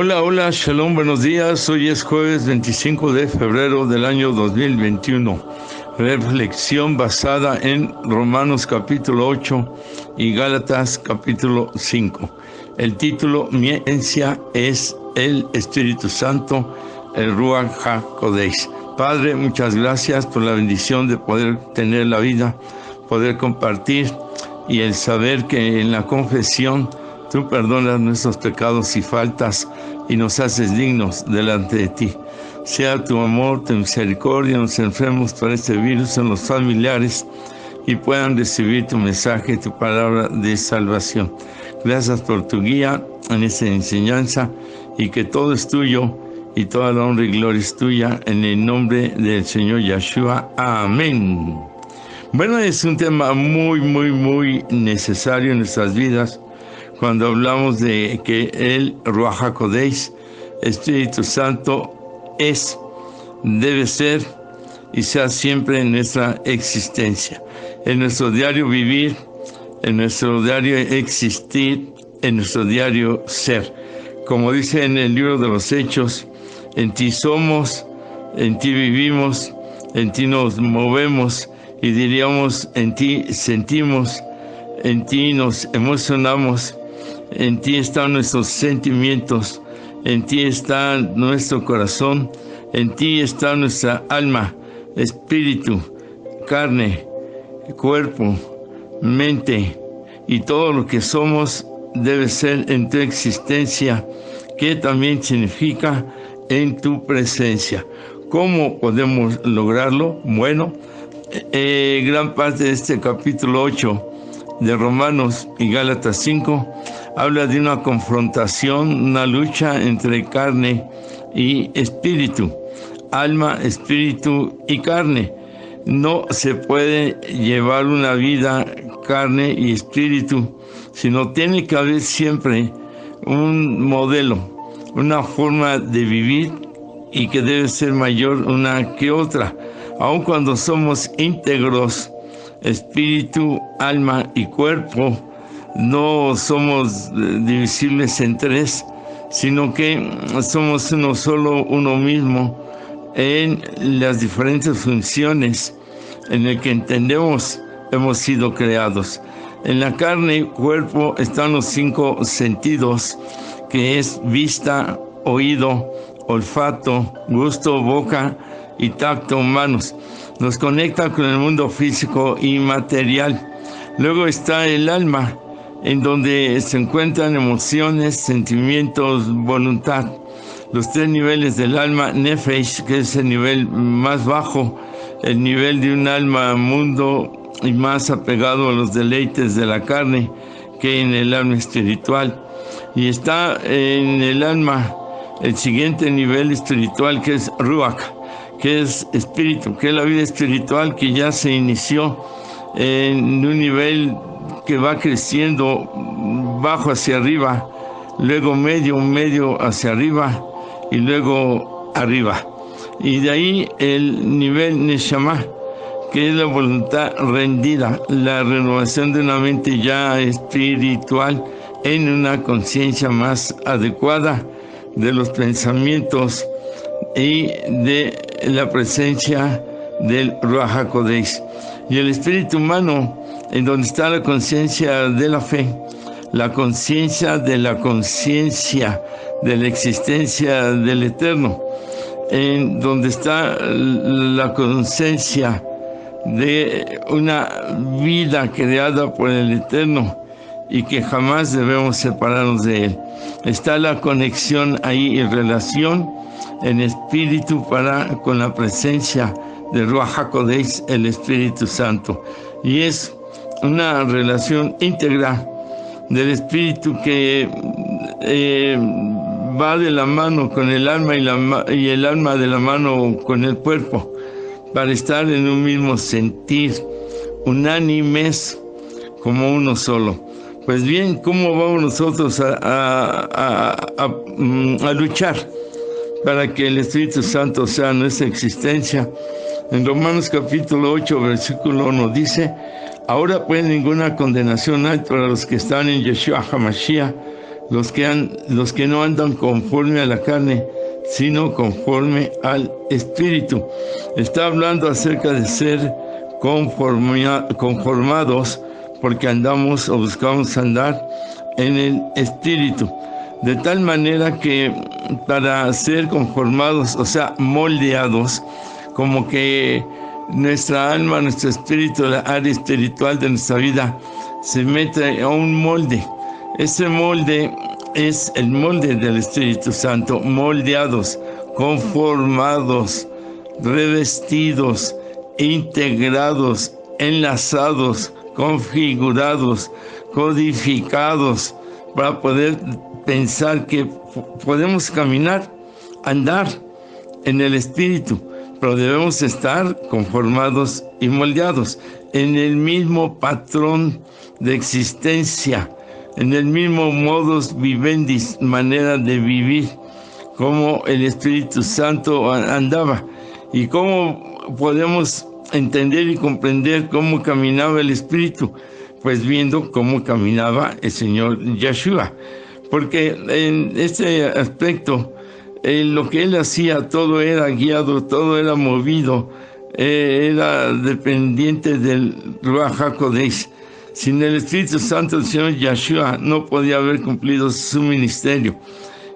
Hola, hola, shalom, buenos días. Hoy es jueves 25 de febrero del año 2021. Reflexión basada en Romanos capítulo 8 y Gálatas capítulo 5. El título, mi esencia es el Espíritu Santo, el Ruach HaKodesh. Padre, muchas gracias por la bendición de poder tener la vida, poder compartir y el saber que en la confesión tú perdonas nuestros pecados y faltas y nos haces dignos delante de ti. Sea tu amor, tu misericordia en los enfermos por este virus, en los familiares, y puedan recibir tu mensaje, tu palabra de salvación. Gracias por tu guía en esta enseñanza y que todo es tuyo y toda la honra y gloria es tuya en el nombre del Señor Yeshua. Amén. Bueno, es un tema muy necesario en nuestras vidas cuando hablamos de que el Ruach HaKodesh, Espíritu Santo, debe ser y sea siempre en nuestra existencia, en nuestro diario vivir, en nuestro diario existir, en nuestro diario ser. Como dice en el libro de los Hechos, en ti somos, en ti vivimos, en ti nos movemos y diríamos en ti sentimos, en ti nos emocionamos, en ti están nuestros sentimientos, en ti está nuestro corazón, en ti está nuestra alma, espíritu, carne, cuerpo, mente, y todo lo que somos debe ser en tu existencia, que también significa en tu presencia. ¿Cómo podemos lograrlo? Bueno, gran parte de este capítulo 8 de Romanos y Gálatas 5 habla de una confrontación, una lucha entre carne y espíritu, alma, espíritu y carne. No se puede llevar una vida carne y espíritu, sino tiene que haber siempre un modelo, una forma de vivir y que debe ser mayor una que otra. Aun cuando somos íntegros, espíritu, alma y cuerpo, no somos divisibles en tres, sino que somos uno solo, uno mismo, en las diferentes funciones en el que entendemos hemos sido creados. En la carne, cuerpo, están los 5 sentidos, que es vista, oído, olfato, gusto, boca y tacto, manos. Nos conecta con el mundo físico y material. Luego está el alma, en donde se encuentran emociones, sentimientos, voluntad. Los 3 niveles del alma, Nefesh, que es el nivel más bajo, el nivel de un alma mundo y más apegado a los deleites de la carne que en el alma espiritual. Y está en el alma el siguiente nivel espiritual, que es Ruach, que es espíritu, que es la vida espiritual que ya se inició en un nivel que va creciendo bajo hacia arriba, luego medio hacia arriba y luego arriba. Y de ahí el nivel Neshama, que es la voluntad rendida, la renovación de una mente ya espiritual en una conciencia más adecuada de los pensamientos y de la presencia del Ruach HaKodesh. Y el espíritu humano, en donde está la conciencia de la fe, la conciencia de la existencia del Eterno, en donde está la conciencia de una vida creada por el Eterno y que jamás debemos separarnos de Él. Está la conexión ahí y relación en espíritu con la presencia de Ruach HaKodesh, el Espíritu Santo. Y es una relación íntegra del espíritu que va de la mano con el alma y el alma de la mano con el cuerpo, para estar en un mismo sentir, unánimes como uno solo. Pues bien, ¿cómo vamos nosotros a luchar para que el Espíritu Santo sea nuestra existencia? En Romanos capítulo 8, versículo 1 dice: ahora pues ninguna condenación hay para los que están en Yeshua HaMashiach, los que no andan conforme a la carne, sino conforme al Espíritu. Está hablando acerca de ser conformados, porque andamos o buscamos andar en el Espíritu. De tal manera que para ser conformados, o sea, moldeados, como que nuestra alma, nuestro espíritu, la área espiritual de nuestra vida, se mete a un molde. Ese molde es el molde del Espíritu Santo, moldeados, conformados, revestidos, integrados, enlazados, configurados, codificados, para poder pensar que podemos caminar, andar en el Espíritu, pero debemos estar conformados y moldeados en el mismo patrón de existencia, en el mismo modus vivendi, manera de vivir, como el Espíritu Santo andaba. ¿Y cómo podemos entender y comprender cómo caminaba el Espíritu? Pues viendo cómo caminaba el Señor Yeshua. Porque en este aspecto, lo que Él hacía, todo era guiado, todo era movido, era dependiente del Ruach HaKodesh. Sin el Espíritu Santo, el Señor Yeshua no podía haber cumplido su ministerio.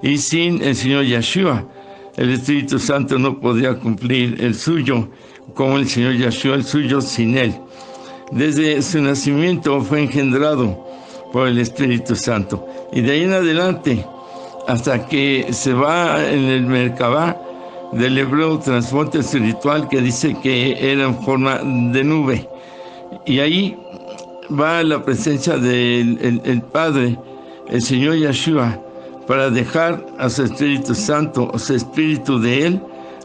Y sin el Señor Yeshua, el Espíritu Santo no podía cumplir el suyo, como el Señor Yeshua el suyo sin Él. Desde su nacimiento fue engendrado por el Espíritu Santo. Y de ahí en adelante, hasta que se va en el Merkabah del hebreo transporte espiritual, que dice que era en forma de nube. Y ahí va a la presencia del Padre, el Señor Yeshua, para dejar a su Espíritu Santo, a su Espíritu de Él,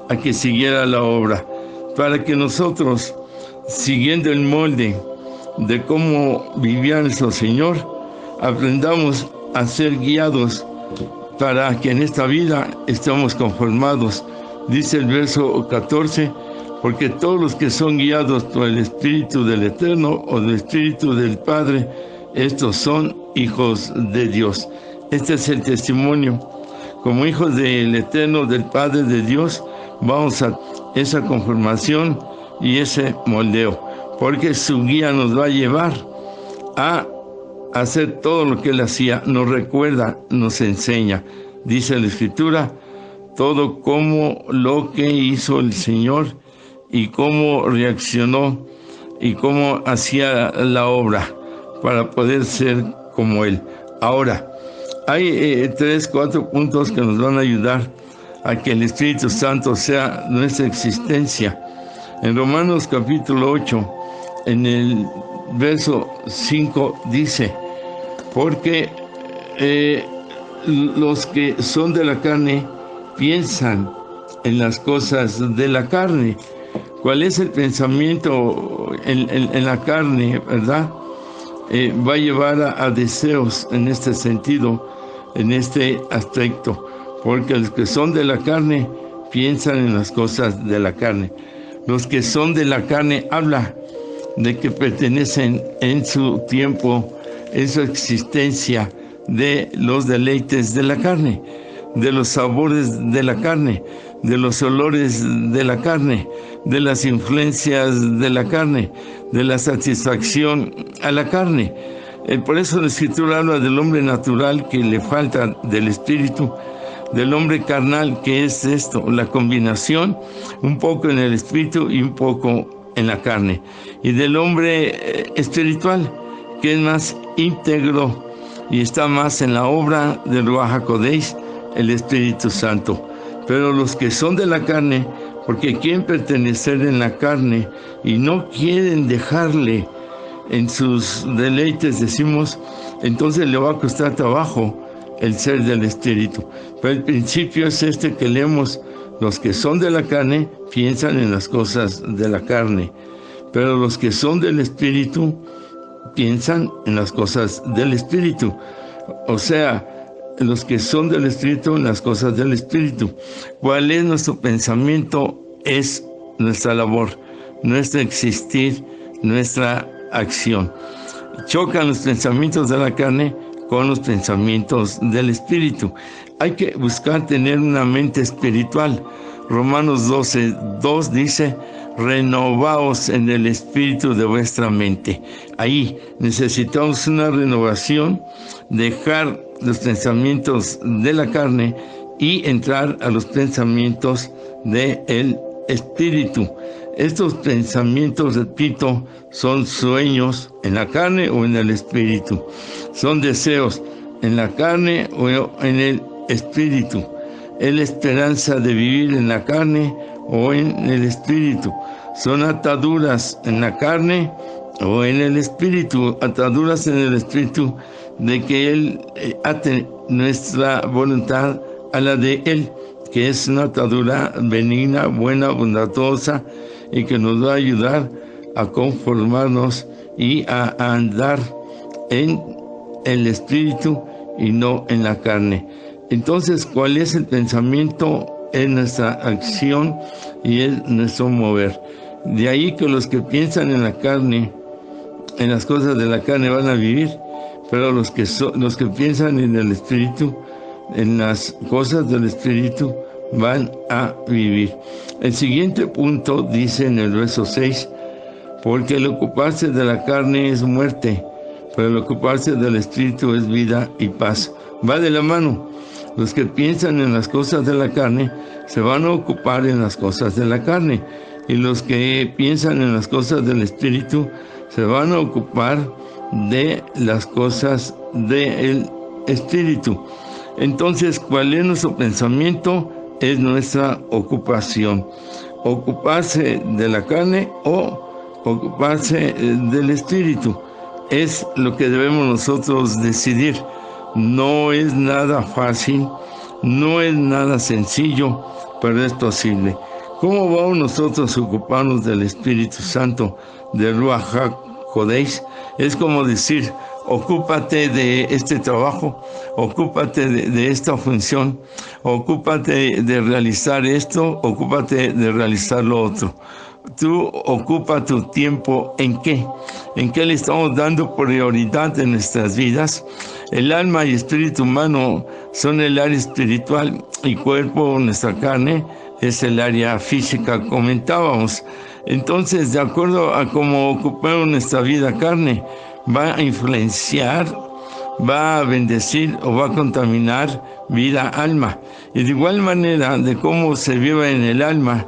a que siguiera la obra, para que nosotros, siguiendo el molde de cómo vivía nuestro Señor, aprendamos a ser guiados para que en esta vida estemos conformados. Dice el verso 14, porque todos los que son guiados por el Espíritu del Eterno o del Espíritu del Padre, estos son hijos de Dios. Este es el testimonio. Como hijos del Eterno, del Padre, de Dios, vamos a esa conformación y ese moldeo, porque su guía nos va a llevar a hacer todo lo que Él hacía, nos recuerda, nos enseña. Dice la Escritura, todo como lo que hizo el Señor y cómo reaccionó y cómo hacía la obra para poder ser como Él. Ahora, hay 4 puntos que nos van a ayudar a que el Espíritu Santo sea nuestra existencia. En Romanos capítulo 8, en el verso 5 dice, porque los que son de la carne piensan en las cosas de la carne. ¿Cuál es el pensamiento en la carne, verdad? Va a llevar a deseos en este sentido, en este aspecto, porque los que son de la carne piensan en las cosas de la carne. Los que son de la carne habla de que pertenecen en su tiempo, en su existencia, de los deleites de la carne, de los sabores de la carne, de los olores de la carne, de las influencias de la carne, de la satisfacción a la carne. Por eso la Escritura habla del hombre natural que le falta del Espíritu, del hombre carnal, que es esto, la combinación, un poco en el Espíritu y un poco en la carne, y del hombre espiritual, que es más íntegro y está más en la obra del Ruach HaKodesh, el Espíritu Santo. Pero los que son de la carne, porque quieren pertenecer en la carne y no quieren dejarle en sus deleites, decimos, entonces le va a costar trabajo el ser del Espíritu. Pero el principio es este que leemos: los que son de la carne piensan en las cosas de la carne, pero los que son del Espíritu piensan en las cosas del Espíritu. O sea, los que son del Espíritu en las cosas del Espíritu. ¿Cuál es nuestro pensamiento? Es nuestra labor, nuestro existir, nuestra acción. Chocan los pensamientos de la carne con los pensamientos del Espíritu. Hay que buscar tener una mente espiritual. Romanos 12:2 dice: renovaos en el espíritu de vuestra mente. Ahí necesitamos una renovación, dejar los pensamientos de la carne y entrar a los pensamientos del espíritu. Estos pensamientos, repito, son sueños en la carne o en el espíritu. Son deseos en la carne o en el espíritu. Es la esperanza de vivir en la carne o en el espíritu. Son ataduras en la carne o en el espíritu. Ataduras en el espíritu de que Él ate nuestra voluntad a la de Él, que es una atadura benigna, buena, bondadosa, y que nos va a ayudar a conformarnos y a andar en el espíritu y no en la carne. Entonces, ¿cuál es el pensamiento? Es nuestra acción y es nuestro mover. De ahí que los que piensan en la carne, en las cosas de la carne, van a vivir, pero los que piensan en el espíritu, en las cosas del espíritu, van a vivir. El siguiente punto dice en el verso 6: porque el ocuparse de la carne es muerte, pero el ocuparse del espíritu es vida y paz. Va de la mano. Los que piensan en las cosas de la carne se van a ocupar en las cosas de la carne, y los que piensan en las cosas del espíritu se van a ocupar de las cosas del espíritu. Entonces, ¿cuál es nuestro pensamiento? Es nuestra ocupación. Ocuparse de la carne o ocuparse del espíritu. Es lo que debemos nosotros decidir. No es nada fácil, no es nada sencillo, pero es posible. ¿Cómo vamos nosotros a ocuparnos del Espíritu Santo, del Ruach HaKodesh? Es como decir: ocúpate de este trabajo, ocúpate de esta función, ocúpate de realizar esto, ocúpate de realizar lo otro. Tú ocupa tu tiempo ¿en qué? ¿En qué le estamos dando prioridad en nuestras vidas? El alma y espíritu humano son el área espiritual, y cuerpo, nuestra carne, es el área física, comentábamos. Entonces, de acuerdo a cómo ocupamos nuestra vida carne, va a influenciar, va a bendecir o va a contaminar vida, alma. Y de igual manera, de cómo se vive en el alma,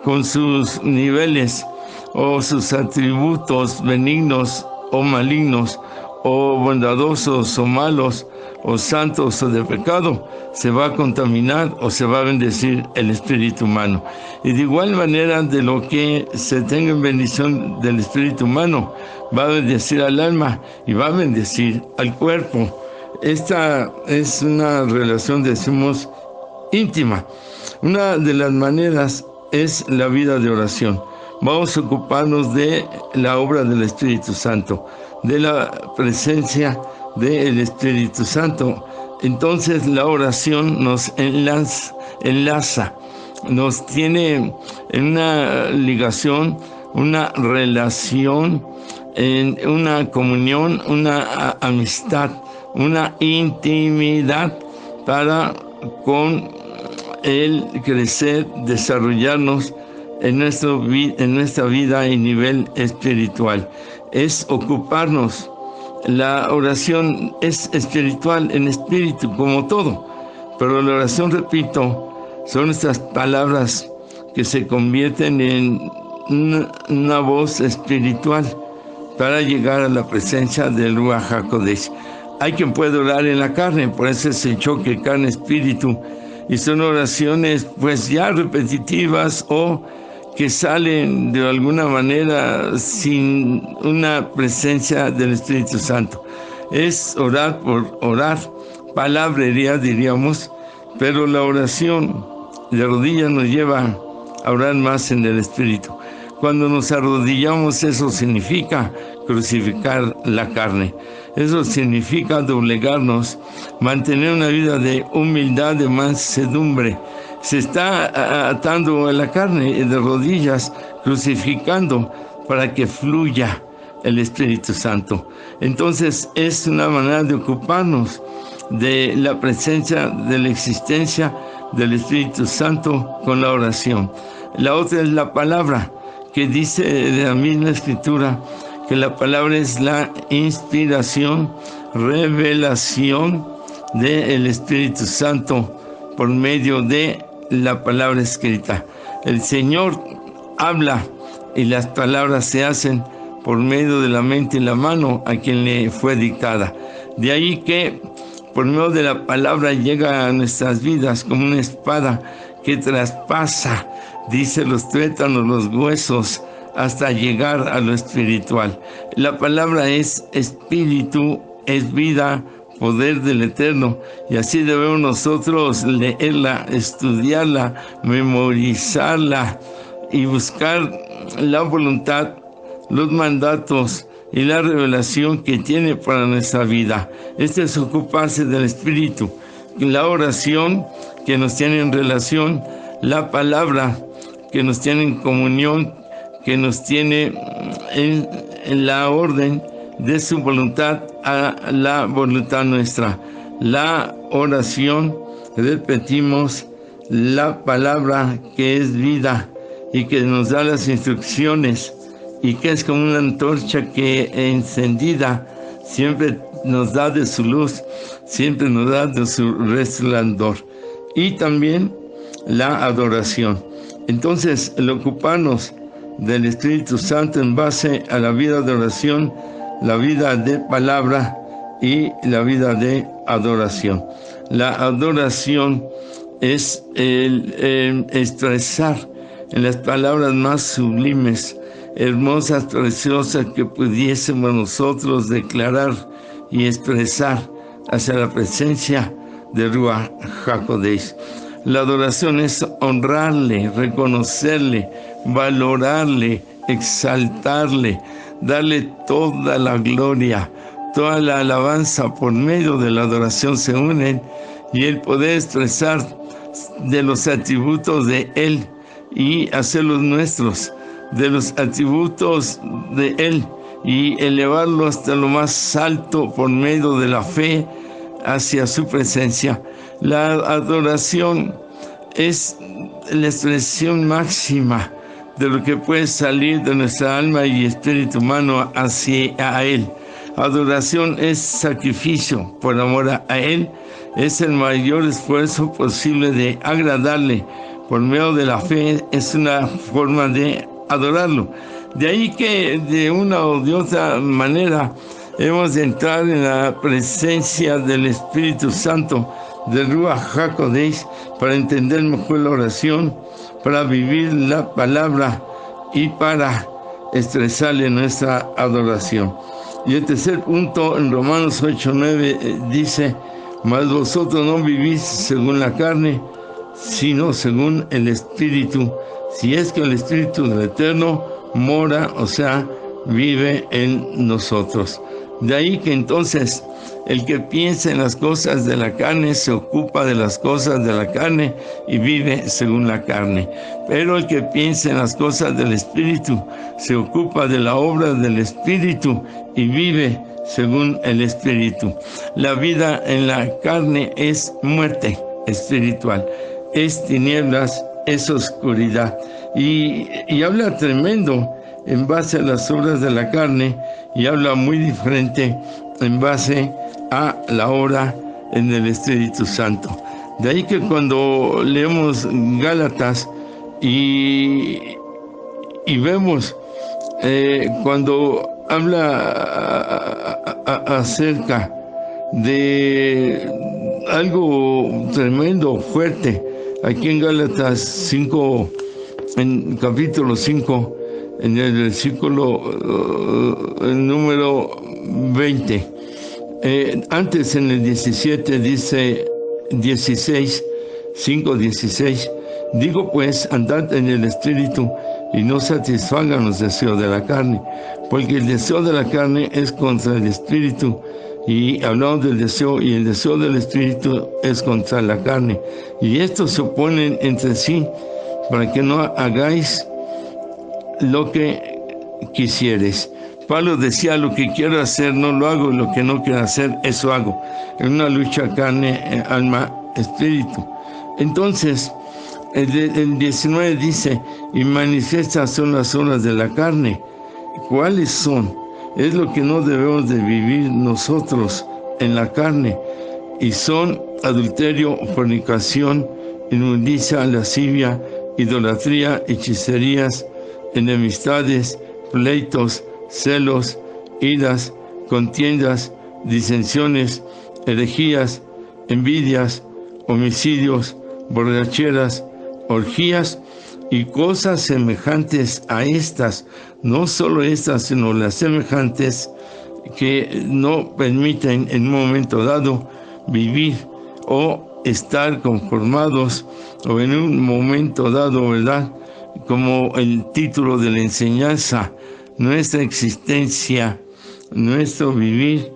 con sus niveles o sus atributos benignos o malignos, o bondadosos o malos, o santos o de pecado, se va a contaminar o se va a bendecir el espíritu humano. Y de igual manera, de lo que se tenga en bendición del espíritu humano, va a bendecir al alma y va a bendecir al cuerpo. Esta es una relación, decimos, íntima. Una de las maneras es la vida de oración. Vamos a ocuparnos de la obra del Espíritu Santo, de la presencia del Espíritu Santo. Entonces la oración nos enlaza, nos tiene en una ligación, una relación, en una comunión, una amistad, una intimidad para con el crecer, desarrollarnos en nuestra vida y nivel espiritual. Es ocuparnos. La oración es espiritual, en espíritu, como todo. Pero la oración, repito, son estas palabras que se convierten en una voz espiritual para llegar a la presencia del Ruach HaKodesh. Hay quien puede orar en la carne, por eso es el choque carne-espíritu. Y son oraciones pues ya repetitivas o que salen de alguna manera sin una presencia del Espíritu Santo. Es orar por orar, palabrería diríamos, pero la oración de rodillas nos lleva a orar más en el Espíritu. Cuando nos arrodillamos, eso significa crucificar la carne. Eso significa doblegarnos, mantener una vida de humildad, de mansedumbre. Se está atando a la carne de rodillas, crucificando para que fluya el Espíritu Santo. Entonces es una manera de ocuparnos de la presencia, de la existencia del Espíritu Santo con la oración. La otra es la palabra, que dice de la misma Escritura que la palabra es la inspiración, revelación del Espíritu Santo por medio de la palabra escrita. El Señor habla y las palabras se hacen por medio de la mente y la mano a quien le fue dictada. De ahí que por medio de la palabra llega a nuestras vidas como una espada que traspasa, dice, los tuétanos, los huesos, hasta llegar a lo espiritual. La palabra es espíritu, es vida, poder del Eterno, y así debemos nosotros leerla, estudiarla, memorizarla y buscar la voluntad, los mandatos y la revelación que tiene para nuestra vida. Este es ocuparse del Espíritu, la oración que nos tiene en relación, la palabra que nos tiene en comunión, que nos tiene en la orden de su voluntad a la voluntad nuestra. La oración, repetimos, la palabra que es vida y que nos da las instrucciones y que es como una antorcha que encendida siempre nos da de su luz, siempre nos da de su resplandor. Y también la adoración. Entonces, el ocuparnos del Espíritu Santo en base a la vida de oración, la vida de palabra y la vida de adoración. La adoración es el expresar en las palabras más sublimes, hermosas, preciosas que pudiésemos nosotros declarar y expresar hacia la presencia de Ruach HaKodesh. La adoración es honrarle, reconocerle, valorarle, exaltarle, darle toda la gloria, toda la alabanza. Por medio de la adoración se unen y el poder expresar de los atributos de Él y hacerlos nuestros, de los atributos de Él y elevarlo hasta lo más alto por medio de la fe hacia su presencia. La adoración es la expresión máxima de lo que puede salir de nuestra alma y espíritu humano hacia Él. Adoración es sacrificio por amor a Él, es el mayor esfuerzo posible de agradarle. Por medio de la fe es una forma de adorarlo. De ahí que de una o de otra manera hemos de entrar en la presencia del Espíritu Santo, de Ruach HaKodesh, para entender mejor la oración, para vivir la palabra y para expresarle nuestra adoración. Y el tercer punto, en Romanos 8:9, dice: mas vosotros no vivís según la carne, sino según el Espíritu, si es que el Espíritu del Eterno mora, o sea, vive en nosotros. De ahí que entonces el que piensa en las cosas de la carne se ocupa de las cosas de la carne y vive según la carne. Pero el que piensa en las cosas del Espíritu se ocupa de la obra del Espíritu y vive según el Espíritu. La vida en la carne es muerte espiritual, es tinieblas, es oscuridad. Y habla tremendo en base a las obras de la carne y habla muy diferente en base a la obra en el Espíritu Santo. De ahí que cuando leemos Gálatas y vemos cuando habla acerca de algo tremendo, fuerte, aquí en Gálatas 5, en capítulo 5, en el versículo número 20. Antes en el 17 dice 16, 5:16, digo pues, andad en el Espíritu y no satisfagan los deseos de la carne, porque el deseo de la carne es contra el Espíritu, y hablamos del deseo, y el deseo del Espíritu es contra la carne, y estos se oponen entre sí, para que no hagáis lo que quisieres. Pablo decía, lo que quiero hacer no lo hago, y lo que no quiero hacer, eso hago. En una lucha carne, alma, espíritu. Entonces, el 19 dice, y manifiestas son las obras de la carne. ¿Cuáles son? Es lo que no debemos de vivir nosotros en la carne. Y son adulterio, fornicación, inmundicia, lascivia, idolatría, hechicerías, enemistades, pleitos, celos, iras, contiendas, disensiones, herejías, envidias, homicidios, borracheras, orgías y cosas semejantes a estas, no solo estas, sino las semejantes, que no permiten en un momento dado vivir o estar conformados, o en un momento dado, ¿verdad?, como el título de la enseñanza, nuestra existencia, nuestro vivir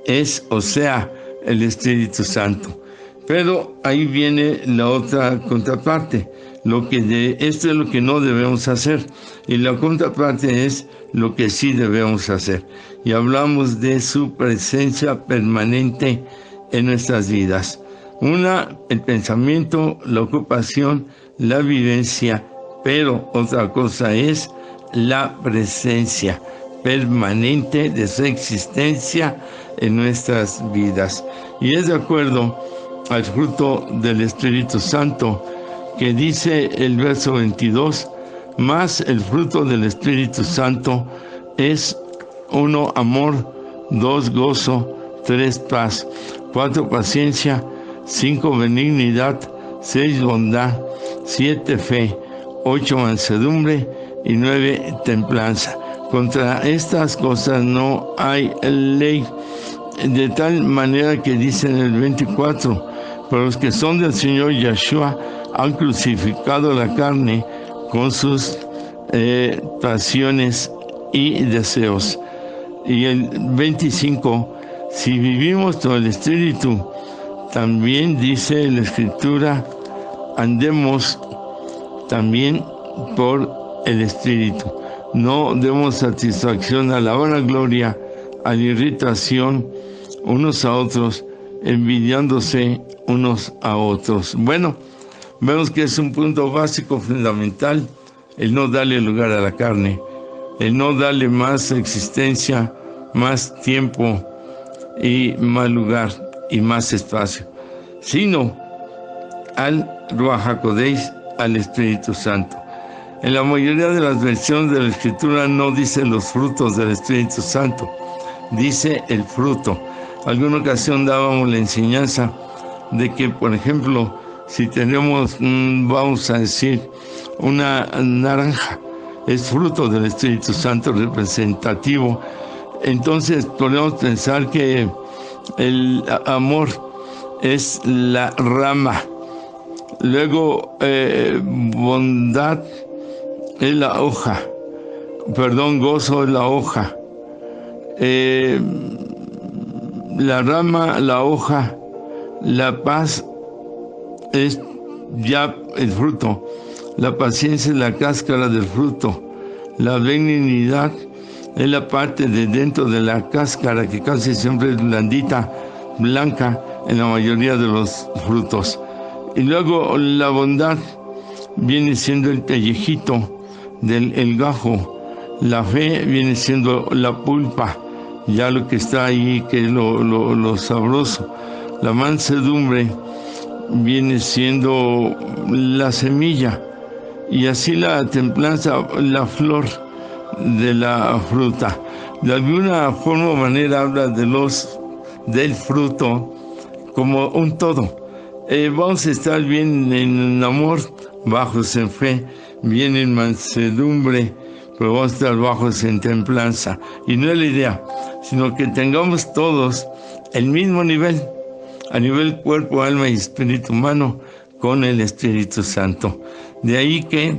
es, o sea, el Espíritu Santo. Pero ahí viene la otra contraparte. Esto es lo que no debemos hacer, y la contraparte es lo que sí debemos hacer. Y hablamos de su presencia permanente en nuestras vidas. El pensamiento, la ocupación, la vivencia, pero otra cosa es la presencia permanente de su existencia en nuestras vidas. Y es de acuerdo al fruto del Espíritu Santo, que dice el verso 22, más el fruto del Espíritu Santo es 1, amor, 2, gozo, 3, paz, 4, paciencia, 5, benignidad, 6, bondad, 7, fe, 8, mansedumbre y 9, templanza. Contra estas cosas no hay ley, de tal manera que dice en el 24, pero los que son del Señor Yeshua han crucificado la carne con sus pasiones y deseos. Y el 25, si vivimos por el Espíritu, también dice la Escritura, andemos también por el Espíritu. No demos satisfacción a la vanagloria, a la irritación unos a otros, envidiándose unos a otros. Bueno, vemos que es un punto básico, fundamental, el no darle lugar a la carne, el no darle más existencia, más tiempo y más lugar y más espacio, sino al Ruach HaKodesh, al Espíritu Santo. En la mayoría de las versiones de la Escritura no dice los frutos del Espíritu Santo, dice el fruto. Alguna ocasión dábamos la enseñanza de que, por ejemplo, si tenemos, vamos a decir, una naranja, es fruto del Espíritu Santo representativo. Entonces podemos pensar que el amor es la rama, luego bondad es la hoja, gozo es la hoja, la rama, la hoja, la paz es ya el fruto, la paciencia es la cáscara del fruto, la benignidad es la parte de dentro de la cáscara, que casi siempre es blandita, blanca en la mayoría de los frutos. Y luego la bondad viene siendo el pellejito del gajo, la fe viene siendo la pulpa, ya lo que está ahí, que es lo sabroso. La mansedumbre viene siendo la semilla, y así la templanza, la flor de la fruta. De alguna forma o manera habla del fruto como un todo. Vamos a estar bien en amor, bajos en fe, bien en mansedumbre, pero vamos a estar bajos en templanza. Y no es la idea, sino que tengamos todos el mismo nivel, a nivel cuerpo, alma y espíritu humano, con el Espíritu Santo. De ahí que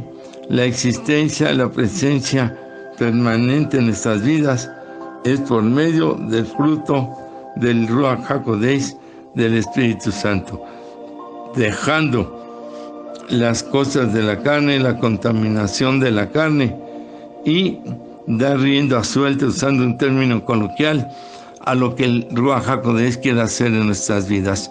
la existencia, la presencia permanente en nuestras vidas es por medio del fruto del Ruach HaKodesh, del Espíritu Santo, dejando las cosas de la carne, la contaminación de la carne, y dar rienda suelta, usando un término coloquial, a lo que el Ruach HaKodesh quiere hacer en nuestras vidas.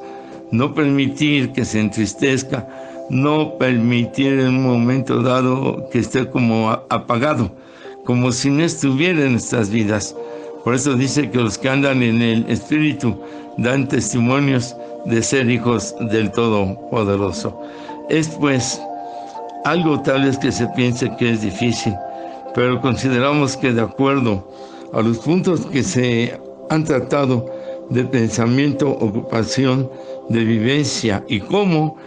No permitir que se entristezca, no permitir en un momento dado que esté como apagado, como si no estuviera en nuestras vidas. Por eso dice que los que andan en el Espíritu dan testimonios de ser hijos del Todopoderoso. Es pues algo tal vez que se piense que es difícil, pero consideramos que de acuerdo a los puntos que se han tratado de pensamiento, ocupación, de vivencia y cómo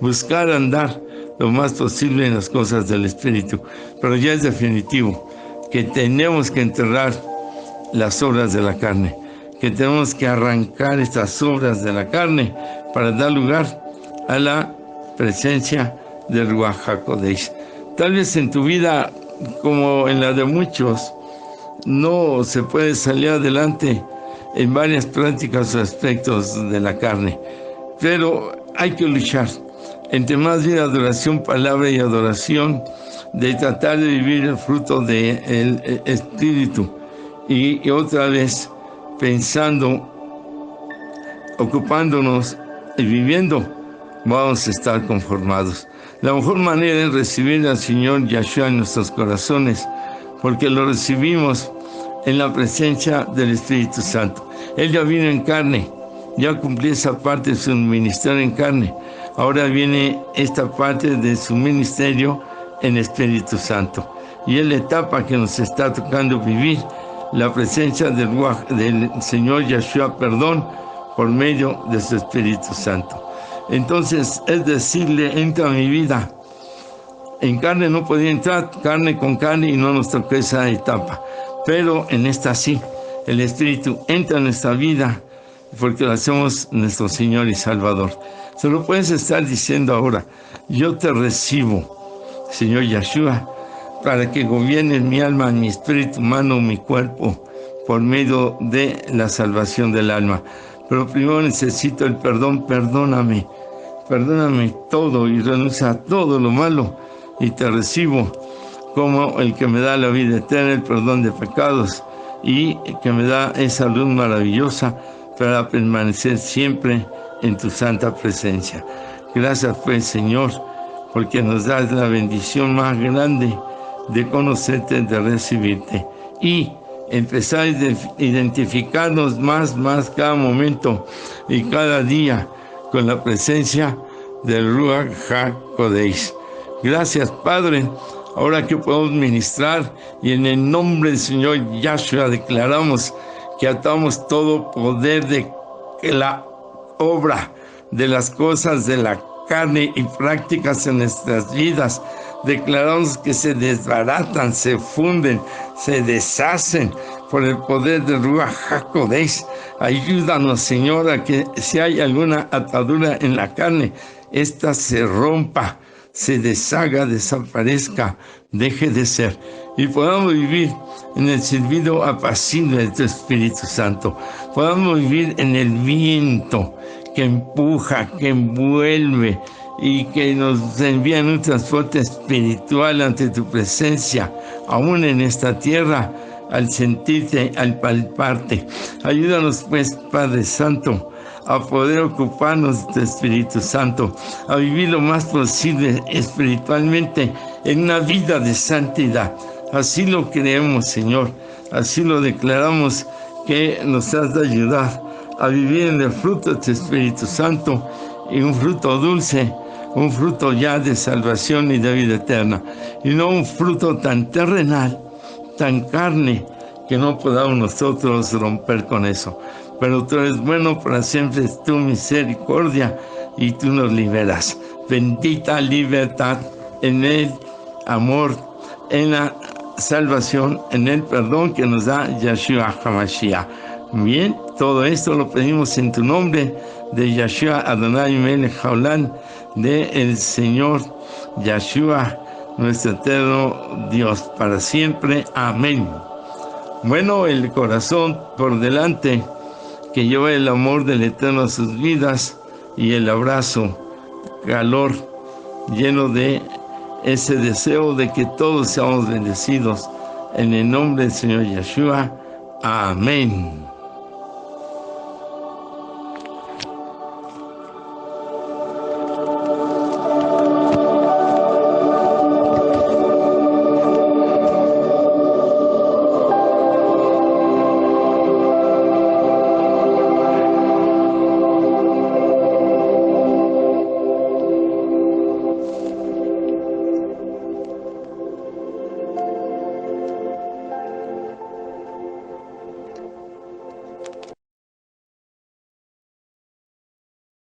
buscar andar lo más posible en las cosas del Espíritu. Pero ya es definitivo que tenemos que enterrar las obras de la carne, que tenemos que arrancar estas obras de la carne para dar lugar a la presencia del Ruach HaKodesh. Tal vez en tu vida, como en la de muchos, no se puede salir adelante en varias prácticas o aspectos de la carne, pero hay que luchar entre más bien adoración, palabra y adoración, de tratar de vivir el fruto del Espíritu y otra vez pensando, ocupándonos y viviendo, vamos a estar conformados. La mejor manera es recibir al Señor Yahshua en nuestros corazones, porque lo recibimos en la presencia del Espíritu Santo. Él ya vino en carne, ya cumplió esa parte de su ministerio en carne. Ahora viene esta parte de su ministerio en Espíritu Santo. Y es la etapa que nos está tocando vivir, la presencia del Señor Yahshua, por medio de su Espíritu Santo. Entonces, es decirle, entra a mi vida. En carne no podía entrar, carne con carne, y no nos tocó esa etapa. Pero en esta sí, el Espíritu entra en nuestra vida, porque lo hacemos nuestro Señor y Salvador. Se lo puedes estar diciendo ahora: yo te recibo, Señor Yahshua, para que gobiernes mi alma, mi espíritu humano, mi cuerpo, por medio de la salvación del alma. Pero primero necesito el perdón. Perdóname todo y renuncia a todo lo malo, y te recibo como el que me da la vida eterna, el perdón de pecados, y que me da esa luz maravillosa para permanecer siempre en tu santa presencia. Gracias pues, Señor, porque nos das la bendición más grande de conocerte, de recibirte y empezar a identificarnos más cada momento y cada día con la presencia del Ruach HaKodesh. Gracias, Padre. Ahora que podemos ministrar, y en el nombre del Señor Yahshua declaramos que atamos todo poder de la obra de las cosas de la carne y prácticas en nuestras vidas. Declaramos que se desbaratan, se funden, se deshacen por el poder del Ruach HaKodesh. Ayúdanos, Señor, a que si hay alguna atadura en la carne, esta se rompa, se deshaga, desaparezca, deje de ser, y podamos vivir en el silbido apacible de tu Espíritu Santo. Podamos vivir en el viento que empuja, que envuelve y que nos envía en un transporte espiritual ante tu presencia, aún en esta tierra, al sentirte, al palparte. Ayúdanos pues, Padre Santo, a poder ocuparnos de tu Espíritu Santo, a vivir lo más posible espiritualmente en una vida de santidad. Así lo creemos, Señor, así lo declaramos, que nos has de ayudar a vivir en el fruto de tu Espíritu Santo, y un fruto dulce, un fruto ya de salvación y de vida eterna, y no un fruto tan terrenal, tan carne, que no podamos nosotros romper con eso. Pero tú eres bueno, para siempre es tu misericordia, y tú nos liberas. Bendita libertad en el amor, en la salvación, en el perdón que nos da Yahshua HaMashiach. Bien, todo esto lo pedimos en tu nombre, de Yahshua Adonai Melech Haolam, de el Señor Yahshua, nuestro eterno Dios, para siempre. Amén. Bueno, el corazón por delante, que lleva el amor del Eterno a sus vidas, y el abrazo, calor, lleno de ese deseo de que todos seamos bendecidos. En el nombre del Señor Yeshua. Amén.